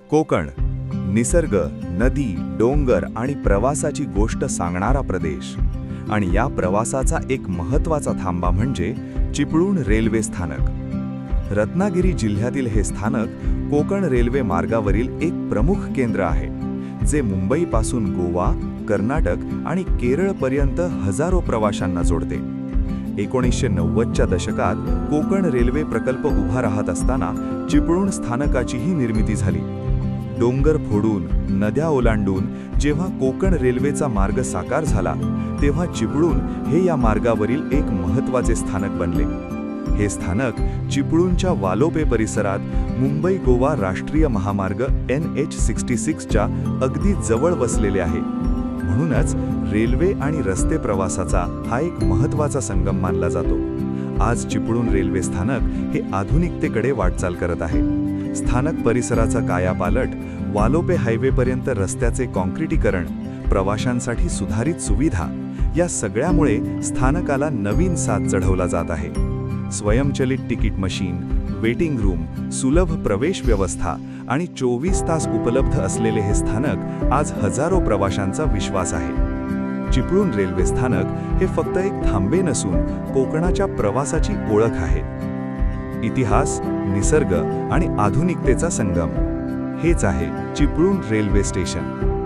कोकण निसर्ग, नदी, डोंगर आणि प्रवासाची गोष्ट सांगणारा प्रदेश. आणि या प्रवासाचा एक महत्त्वाचा थांबा म्हणजे चिपळूण रेल्वे स्थानक. रत्नागिरी जिल्ह्यातील हे स्थानक कोकण रेल्वे मार्गावरील एक प्रमुख केंद्र आहे, जे मुंबईपासून गोवा, कर्नाटक आणि केरळपर्यंत हजारो प्रवाशांना जोडते. 1990च्या दशकात कोकण रेल्वे प्रकल्प उभा राहत असताना चिपळूण स्थानकाचीही निर्मिती झाली. डोंगर फोडून, नद्या ओलांडून जेव्हा कोकण रेल्वेचा मार्ग साकार झाला, तेव्हा चिपळूण हे या मार्गावरील एक महत्त्वाचे स्थानक बनले. हे स्थानक चिपळूणच्या वालोपे परिसरात मुंबई-गोवा राष्ट्रीय महामार्ग NH66च्या अगदी जवळ वसलेले आहे. म्हणूनच रेल्वे आणि रस्ते प्रवासाचा हा एक महत्त्वाचा संगम मानला जातो. आज चिपळूण रेल्वे स्थानक हे आधुनिकतेकडे वाटचाल करत आहे. स्थानक परिसराचा कायापालट, वालोपे हायवेपर्यंत रस्त्याचे काँक्रिटीकरण, प्रवाशांसाठी सुधारित सुविधा या सगळ्यामुळे स्थानकाला नवीन साज चढवला जात आहे. स्वयंचलित तिकीट मशीन, वेटिंग रूम, सुलभ प्रवेश व्यवस्था आणि 24 तास उपलब्ध असलेले हे स्थानक आज हजारो प्रवाशांचा विश्वास आहे. चिपळूण रेल्वे स्थानक हे फक्त एक थांबे नसून कोकणाच्या प्रवासाची ओळख आहे. इतिहास, निसर्ग आणि आधुनिकतेचा संगम हेच आहे चिपळूण रेल्वे स्टेशन.